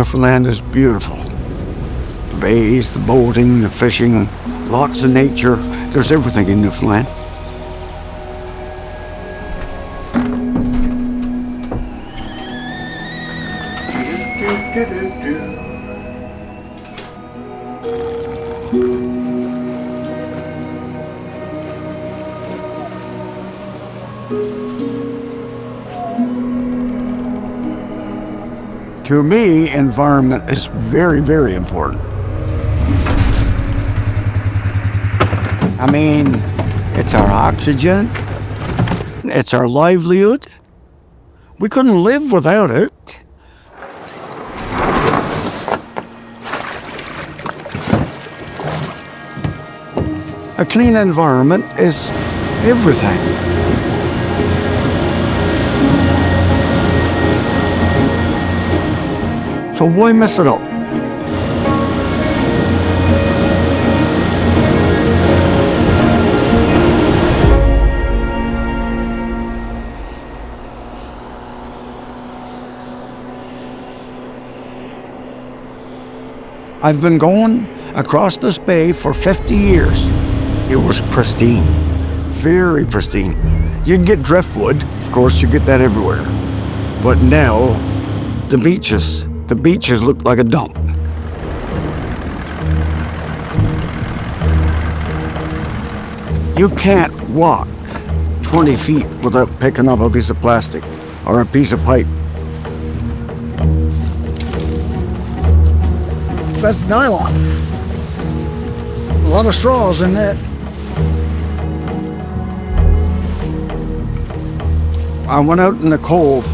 Newfoundland is beautiful. The bays, the boating, the fishing, lots of nature. There's everything in Newfoundland. To me, environment is very, very important. I mean, it's our oxygen, it's our livelihood. We couldn't live without it. A clean environment is everything. So why mess it up? I've been going across this bay for 50 years. It was pristine, very pristine. You can get driftwood, of course, you get that everywhere. But now, the beaches look like a dump. You can't walk 20 feet without picking up a piece of plastic or a piece of pipe. That's nylon. A lot of straws in that. I went out in the cove.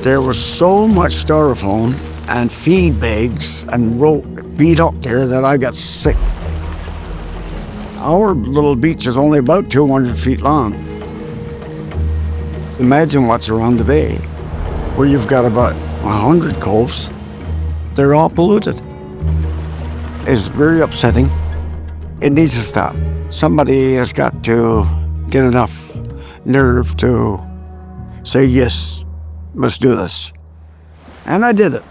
There was so much styrofoam and feed bags and rope beat up there that I got sick. Our little beach is only about 200 feet long. Imagine what's around the bay, where you've got about 100 coves. They're all polluted. It's very upsetting. It needs to stop. Somebody has got to get enough nerve to say, yes, let's do this. And I did it.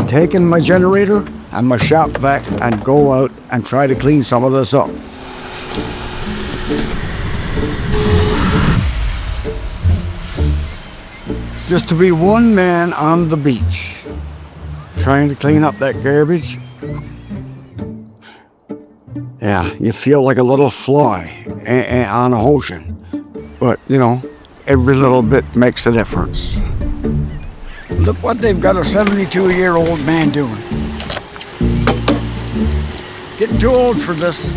Taking my generator and my shop vac and go out and try to clean some of this up. Just to be one man on the beach, trying to clean up that garbage. Yeah, you feel like a little fly on a ocean. But, you know, every little bit makes a difference. Look what they've got a 72-year-old man doing. Getting too old for this.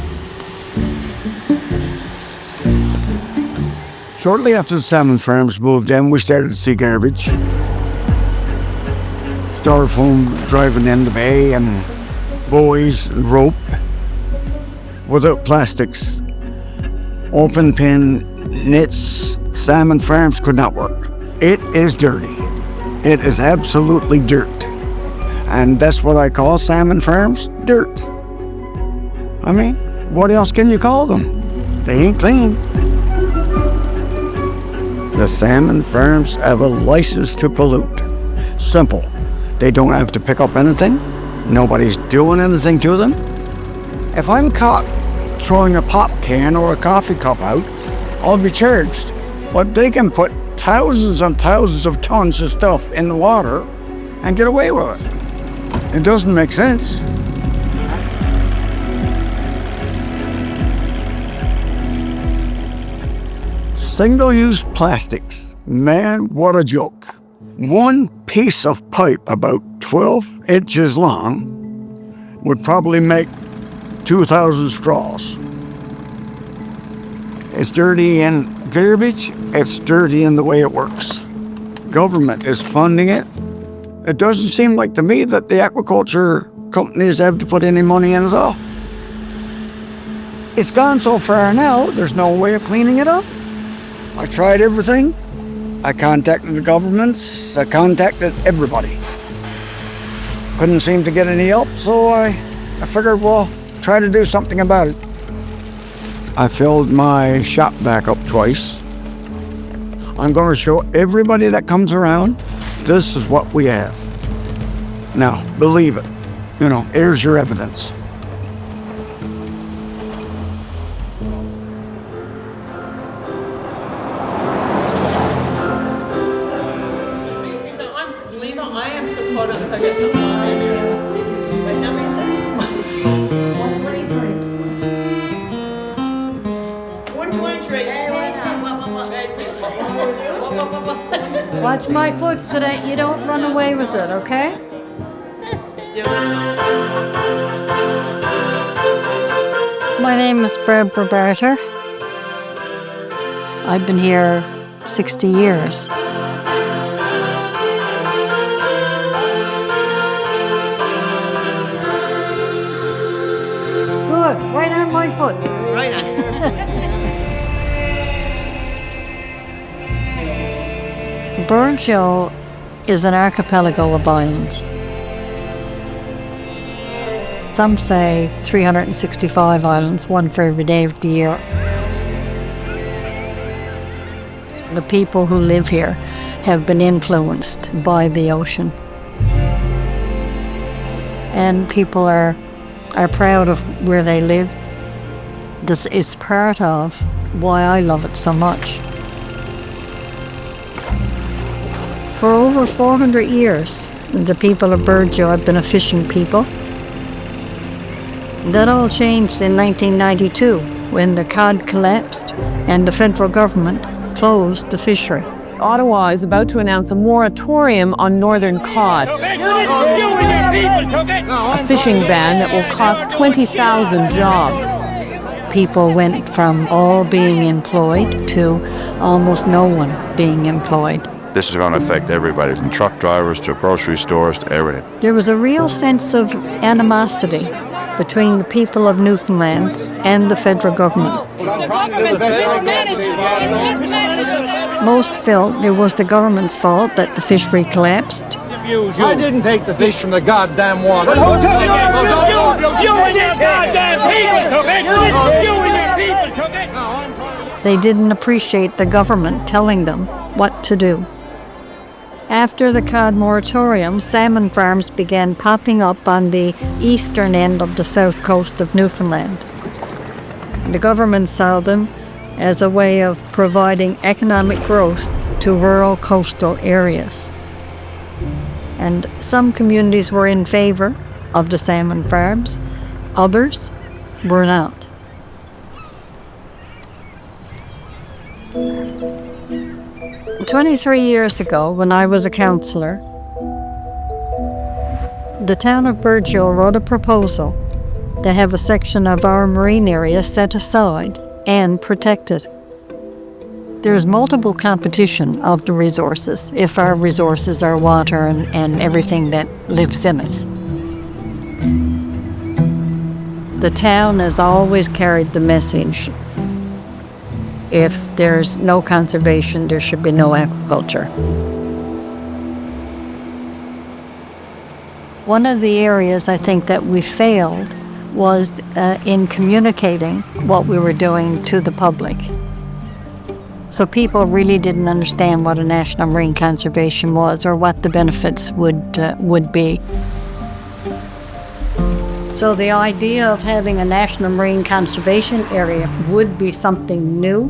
Shortly after the salmon farms moved in, we started to see garbage. Styrofoam driving in the bay and buoys and rope without plastics. Open pin nets, salmon farms could not work. It is dirty. It is absolutely dirt. And that's what I call salmon farms, dirt. I mean, what else can you call them? They ain't clean. The salmon farms have a license to pollute. Simple. They don't have to pick up anything. Nobody's doing anything to them. If I'm caught throwing a pop can or a coffee cup out, I'll be charged. But they can put thousands and thousands of tons of stuff in the water and get away with it. It doesn't make sense. Single-use plastics. Man, what a joke. One piece of pipe about 12 inches long would probably make 2,000 straws. It's dirty in garbage, it's dirty in the way it works. Government is funding it. It doesn't seem like to me that the aquaculture companies have to put any money in at all. It's gone so far now, there's no way of cleaning it up. I tried everything. I contacted the governments, I contacted everybody. Couldn't seem to get any help, so I figured, well, try to do something about it. I filled my shop back up twice. I'm going to show everybody that comes around This is what we have. Now, believe it. Here's your evidence. I am so caught up if I get something on right now, what is it? 123. Watch my foot so that you don't run away with it, okay? My name is Barbara Barter. I've been here 60 years. Good, right on my foot. Right on. Burgger is an archipelago of islands. Some say 365 islands, one for every day of the year. The people who live here have been influenced by the ocean. And people are proud of where they live. This is part of why I love it so much. For over 400 years, the people of Burgger have been a fishing people. That all changed in 1992 when the cod collapsed and the federal government closed the fishery. Ottawa is about to announce a moratorium on northern cod, a fishing ban that will cost 20,000 jobs. People went from all being employed to almost no one being employed. This is going to affect everybody, from truck drivers to grocery stores to everything. There was a real sense of animosity between the people of Newfoundland and the federal government. Most felt it was the government's fault that the fishery collapsed. I didn't take the fish from the goddamn water. But who took it? You and your goddamn people took it! You and your people took it! They didn't appreciate the government telling them what to do. After the Cod Moratorum, salmon farms began popping up on the eastern end of the south coast of Newfoundland. The government saw them as a way of providing economic growth to rural coastal areas. And some communities were in favor of the salmon farms, others were not. And 23 years ago, when I was a councillor, the town of Burgger wrote a proposal to have a section of our marine area set aside and protected. There's multiple competition of the resources, if our resources are water and everything that lives in it. The town has always carried the message: if there's no conservation, there should be no aquaculture. One of the areas I think that we failed was in communicating what we were doing to the public. So people really didn't understand what a national marine conservation was or what the benefits would be. So the idea of having a national marine conservation area would be something new.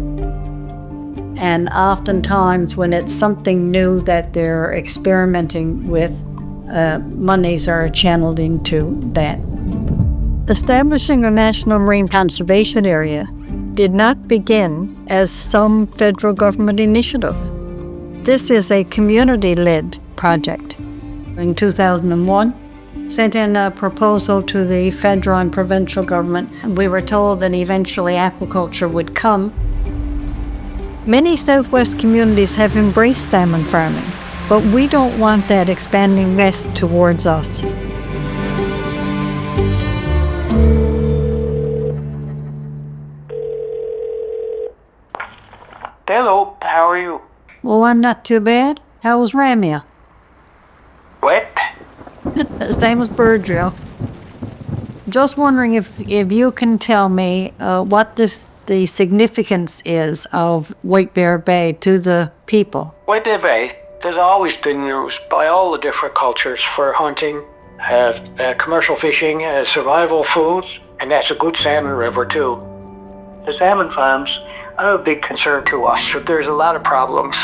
And oftentimes when it's something new that they're experimenting with, monies are channeled into that. Establishing a national marine conservation area did not begin as some federal government initiative. This is a community-led project. In 2001, sent in a proposal to the federal and provincial government. We were told that eventually aquaculture would come. Many Southwest communities have embraced salmon farming, but we don't want that expanding west towards us. Hello, how are you? Well, I'm not too bad. How was Ramia? What? Same as Burgger. Just wondering if you can tell me what the significance is of White Bear Bay to the people. White Bear Bay? There's always been used by all the different cultures for hunting, commercial fishing, survival foods, and that's a good salmon river too. The salmon farms are a big concern to us. There's a lot of problems.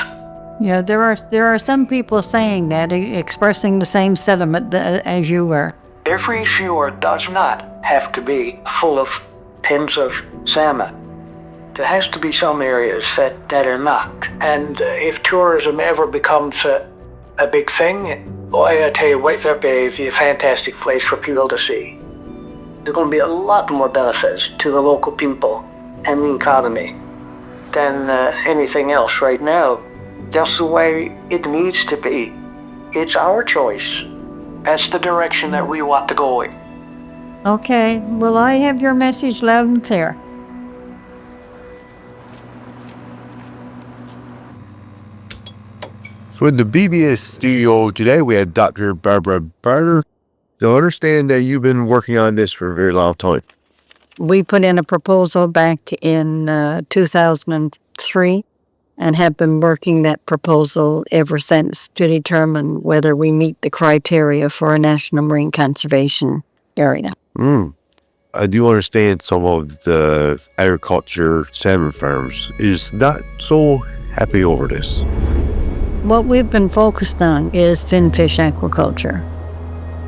Yeah, there are some people saying that, expressing the same sentiment as you were. Every fjord does not have to be full of pens of salmon. There has to be some areas that are not. And if tourism ever becomes a big thing, boy, I tell you, Whitefish Bay is a fantastic place for people to see. There's going to be a lot more benefits to the local people and the economy than anything else right now. That's the way it needs to be. It's our choice. That's the direction that we want to go in. Okay, well, I have your message loud and clear. So in the BBS studio today, we had Dr. Barbara Barter. So I understand that you've been working on this for a very long time. We put in a proposal back in 2003 and have been working that proposal ever since to determine whether we meet the criteria for a National Marine Conservation Area. I do understand some of the agriculture salmon farms is not so happy over this. What we've been focused on is finfish aquaculture.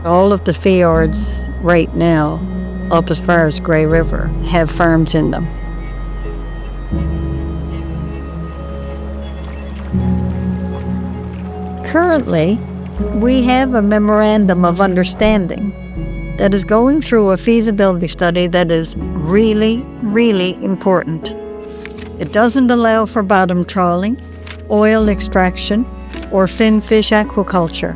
All of the fjords right now, up as far as Grey River, have farms in them. Currently, we have a memorandum of understanding that is going through a feasibility study that is really, really important. It doesn't allow for bottom trawling, oil extraction, or finfish aquaculture.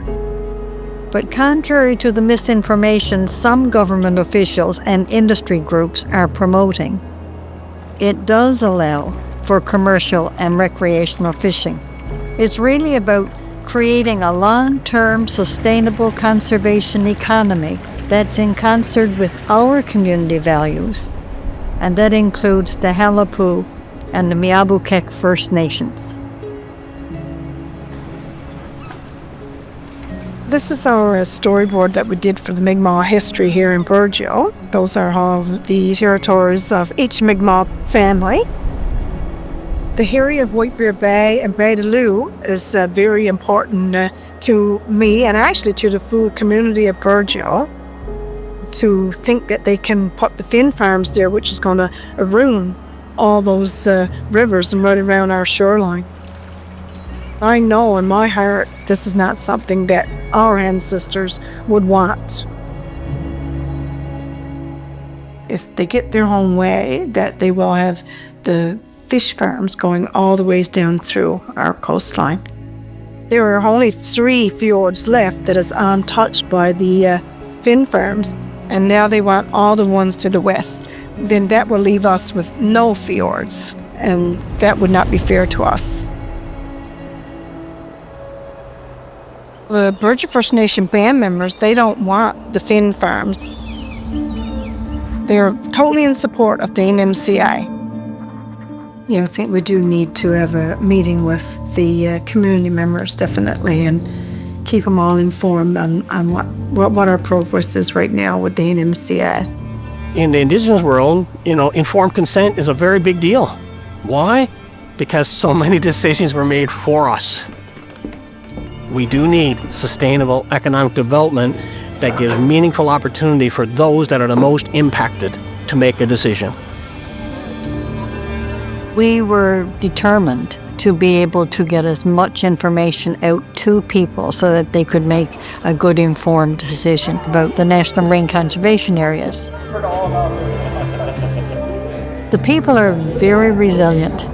But contrary to the misinformation some government officials and industry groups are promoting, it does allow for commercial and recreational fishing. It's really about creating a long-term sustainable conservation economy that's in concert with our community values, and that includes the Halapu and the Miabukek First Nations. This is our storyboard that we did for the Migmaw History here in Burgger. Those are all of the territories of each Migmaw family. The area of Whitefish Bay and Bay de Lou is very important to me and actually to the food community of Burgger. To think that they can put the fin farms there, which is going to ruin all those rivers and right around our shoreline. I know in my heart this is not something that our ancestors would want. If they get their own way, that they will have the fish farms going all the ways down through our coastline. There are only 3 fjords left that is untouched by the fin farms, and now they want all the ones to the west. Then that will leave us with no fjords, and that would not be fair to us. The Burgger First Nation band members, they don't want the fin farms. They're totally in support of the NMCA. I think we do need to have a meeting with the community members, definitely, and keep them all informed on what our progress is right now with the NMCA. In the Indigenous world, informed consent is a very big deal. Why? Because so many decisions were made for us. We do need sustainable economic development that gives meaningful opportunity for those that are the most impacted to make a decision. We were determined to be able to get as much information out to people so that they could make a good informed decision about the National Marine Conservation Areas. The people are very resilient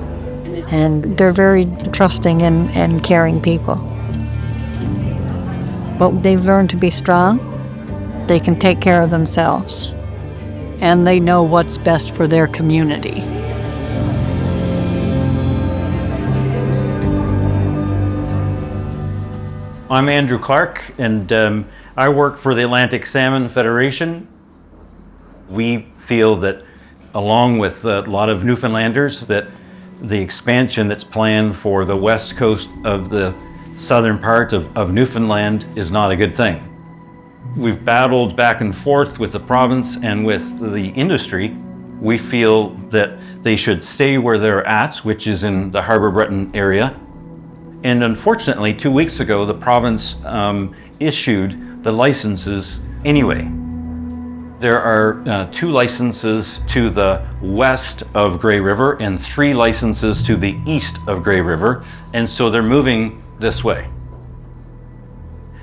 and they're very trusting and caring people. But they've learned to be strong, they can take care of themselves, and they know what's best for their community. I'm Andrew Clark, and I work for the Atlantic Salmon Federation. We feel that, along with a lot of Newfoundlanders, that the expansion that's planned for the west coast of the southern part of Newfoundland is not a good thing. We've battled back and forth with the province and with the industry. We feel that they should stay where they're at, which is in the Harbour Breton area. And unfortunately, 2 weeks ago, the province issued the licenses anyway. There are 2 licenses to the west of Grey River and 3 licenses to the east of Grey River, and so they're moving this way.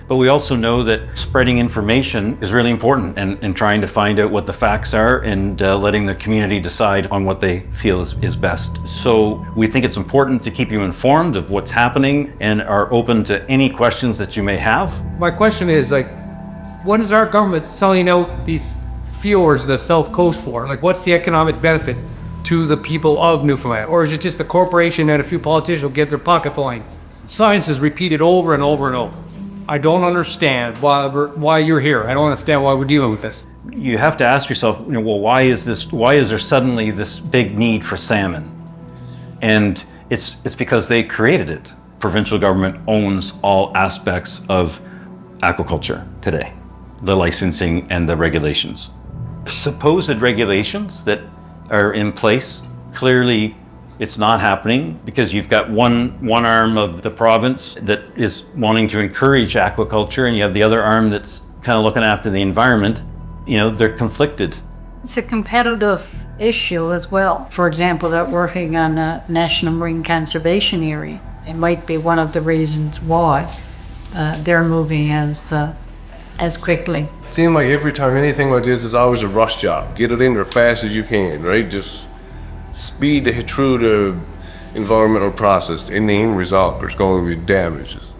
But we also know that spreading information is really important and trying to find out what the facts are and letting the community decide on what they feel is best. So we think it's important to keep you informed of what's happening and are open to any questions that you may have. My question is, like, what is our government selling out these fjords, the South Coast for? Like, what's the economic benefit to the people of Newfoundland? Or is it just a corporation and a few politicians will get their pocket flying? Science is repeated over and over and over. I don't understand why you're here. I don't understand why we're dealing with this. You have to ask yourself, well, why is there suddenly this big need for salmon? And it's because they created it. Provincial government owns all aspects of aquaculture today, the licensing and the regulations. Supposed regulations that are in place, clearly it's not happening because you've got one arm of the province that is wanting to encourage aquaculture and you have the other arm that's kind of looking after the environment. They're conflicted. It's a competitive issue as well. For example, they're working on a national marine conservation area. It might be one of the reasons why they're moving as quickly. It seems like every time anything like this is always a rush job. Get it in there as fast as you can, right? Just speed through the environmental process. In the end result, there's going to be damages.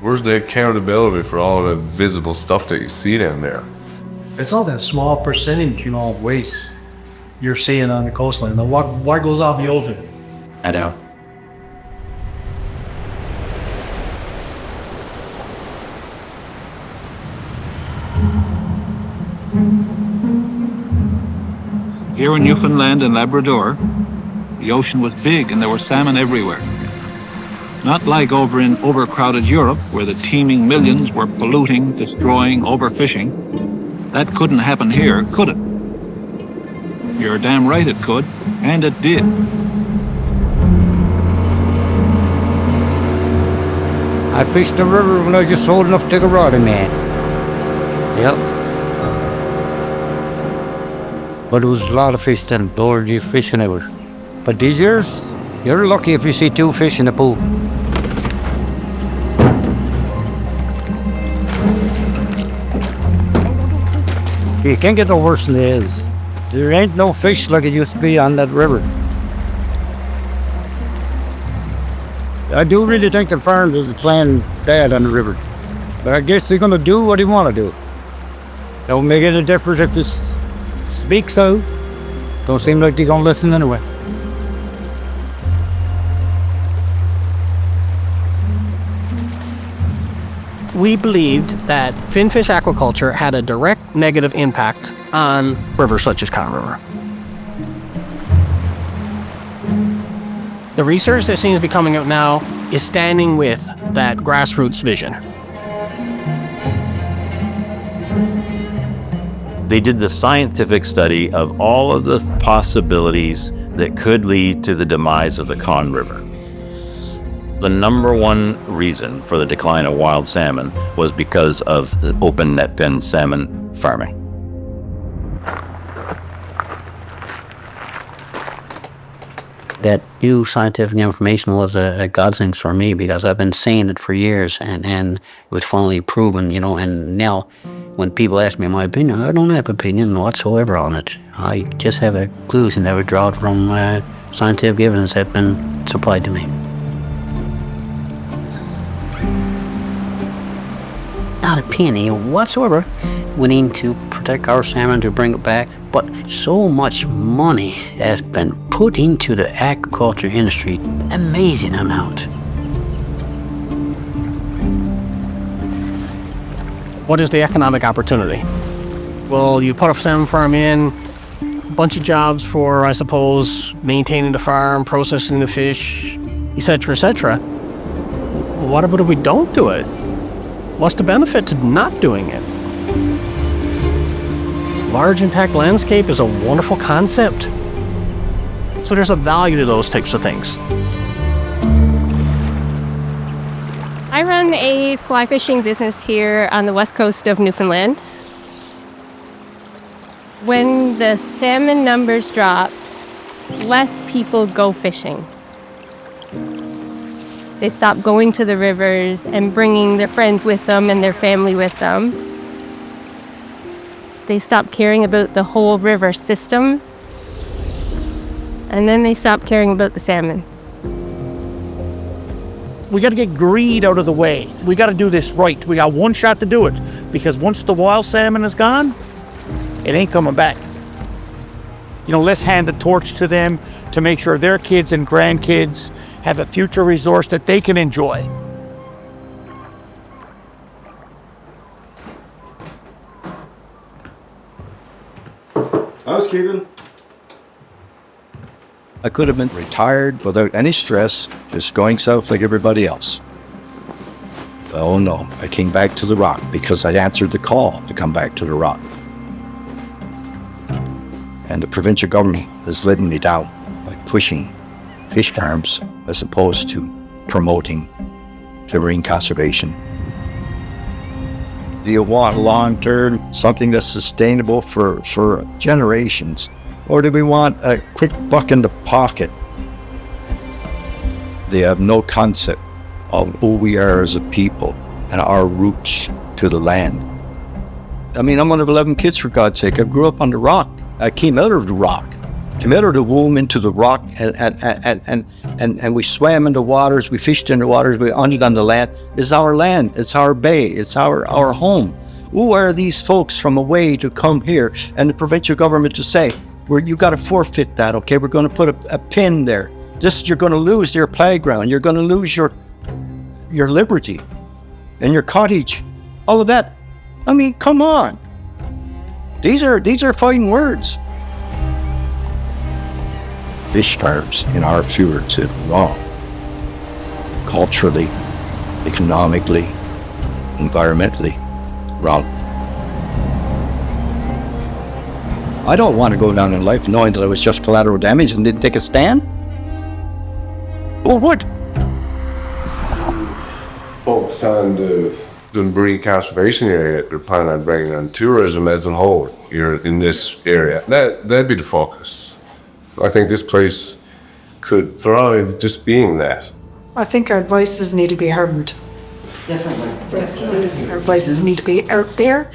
Where's the accountability for all the visible stuff that you see down there? It's not that small percentage, of waste you're seeing on the coastline. Now, what goes out the oven? I know. Here in Newfoundland and Labrador, the ocean was big and there were salmon everywhere. Not like over in overcrowded Europe, where the teeming millions were polluting, destroying, overfishing. That couldn't happen here, could it? You're damn right it could, and it did. I fished the river when I was just old enough to take a rod in man. Yep. But there was a lot of fish then, Lord, you fishing ever. But these years, you're lucky if you see 2 fish in the pool. You can't get no worse than it is. There ain't no fish like it used to be on that river. I do really think the farmers is playing bad on the river. But I guess they're gonna do what they wanna do. Don't make any difference if you speak so. Don't seem like they're gonna listen anyway. We believed that finfish aquaculture had a direct negative impact on rivers such as Cod River. The research that seems to be coming out now is standing with that grassroots vision. They did the scientific study of all of the possibilities that could lead to the demise of the Cod River. The number one reason for the decline of wild salmon was because of the open net pen salmon farming. That new scientific information was a godsend for me because I've been saying it for years and it was finally proven, and now when people ask me my opinion, I don't have opinion whatsoever on it. I just have a conclusion that was drawn from scientific evidence that's been supplied to me. Not a penny whatsoever went in to protect our salmon, to bring it back, but so much money has been put into the aquaculture industry, amazing amount. What is the economic opportunity? Well, you put a salmon farm in, a bunch of jobs for, I suppose, maintaining the farm, processing the fish, etc., etc. What about if we don't do it? What's the benefit to not doing it? Large intact landscape is a wonderful concept. So there's a value to those types of things. I run a fly fishing business here on the west coast of Newfoundland. When the salmon numbers drop, less people go fishing. They stop going to the rivers and bringing their friends with them and their family with them. They stop caring about the whole river system. And then they stop caring about the salmon. We got to get greed out of the way. We got to do this right. We got one shot to do it, because once the wild salmon is gone, it ain't coming back. You know, let's hand the torch to them to make sure their kids and grandkids have a future resource that they can enjoy. Housekeeping. I could have been retired without any stress, just going south like everybody else. Oh no, I came back to the Rock because I answered the call to come back to the Rock. And the provincial government has led me down by pushing fish farms as opposed to promoting the marine conservation. Do you want long-term, something that's sustainable for generations? Or do we want a quick buck in the pocket? They have no concept of who we are as a people and our roots to the land. I mean, I'm one of 11 kids, for God's sake. I grew up on the Rock. I came out of the Rock, came out of the womb into the Rock, and we swam in the waters, we fished in the waters, we hunted on the land. It's our land, it's our bay, it's our home. Who are these folks from away to come here and the provincial government to say, you got to forfeit that, okay? We're going to put a pin there. You're going to lose your playground. You're going to lose your liberty and your cottage. All of that. I mean, come on. These are fighting words. Fish farms in our fjords are wrong. Culturally, economically, environmentally, wrong. I don't want to go down in life knowing that I was just collateral damage and didn't take a stand. Or what? Focus on the marine conservation area. They're planning on bringing on tourism as a whole here in this area. That'd be the focus. I think this place could thrive just being that. I think our voices need to be heard. Definitely. Our voices need to be out there,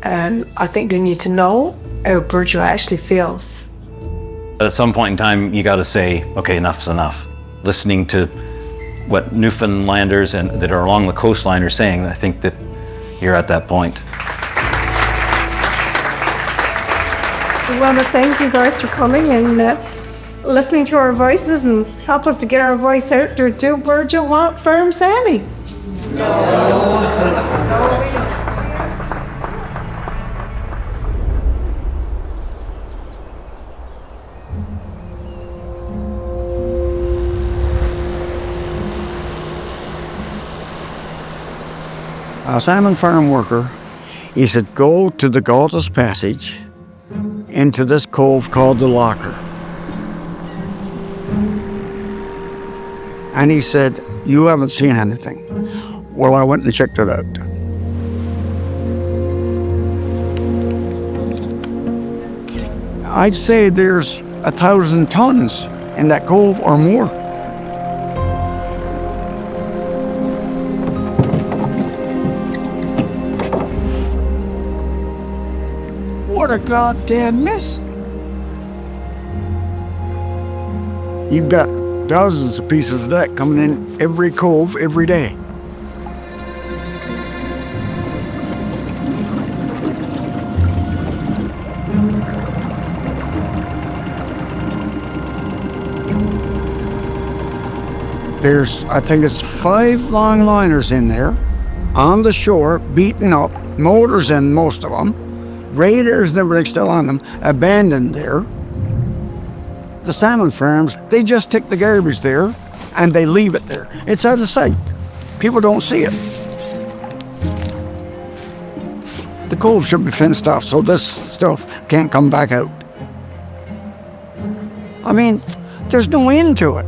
and I think we need to know how Burgell actually feels. At some point in time, you got to say, okay, enough's enough. Listening to what Newfoundlanders and that are along the coastline are saying, I think that you're at that point. We want to thank you guys for coming and listening to our voices and help us to get our voice out there too. Burgell want firm Sammy. A salmon farm worker, he said, go to the Galtus Passage into this cove called the Locker. And he said, you haven't seen anything. Well, I went and checked it out. I'd say there's 1,000 tons in that cove or more. What a goddamn mess. You've got dozens of pieces of that coming in every cove every day. There's, I think it's 5 long liners in there, on the shore, beaten up, motors in most of them, radars and everything still on them, abandoned there. The salmon farms, they just take the garbage there and they leave it there. It's out of sight. People don't see it. The cove should be fenced off so this stuff can't come back out. I mean, there's no end to it.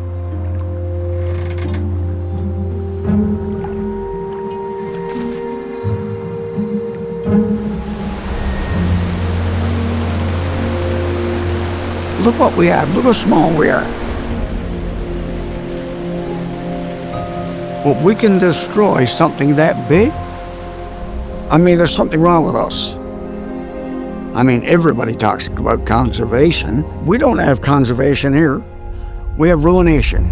Look what we have. Look how small we are. But we can destroy something that big? I mean, there's something wrong with us. I mean, everybody talks about conservation. We don't have conservation here. We have ruination.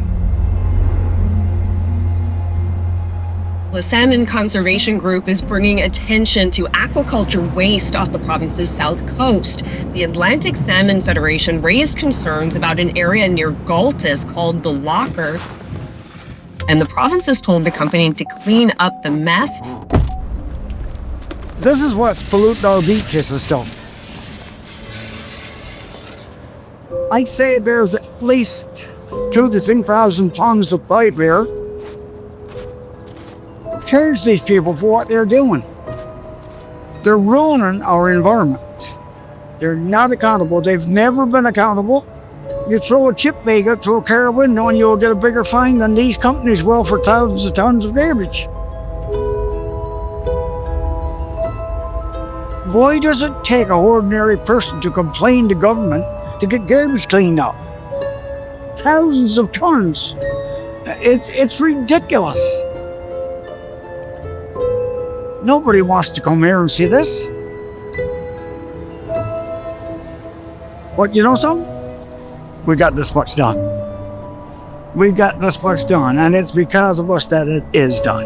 The Salmon Conservation Group is bringing attention to aquaculture waste off the province's south coast. The Atlantic Salmon Federation raised concerns about an area near Galtas called the Locker, and the province has told the company to clean up the mess. This is what's polluting our beaches and stuff. I'd say there's at least 2,000 to 3,000 tons of pipe here. Charge these people for what they're doing. They're ruining our environment. They're not accountable. They've never been accountable. You throw a chip bag up through a car window and you'll get a bigger fine than these companies will for thousands of tons of garbage. Why does it take an ordinary person to complain to government to get garbage cleaned up? Thousands of tons. It's ridiculous. Nobody wants to come here and see this. But you know something? We got this much done. We got this much done, and it's because of us that it is done.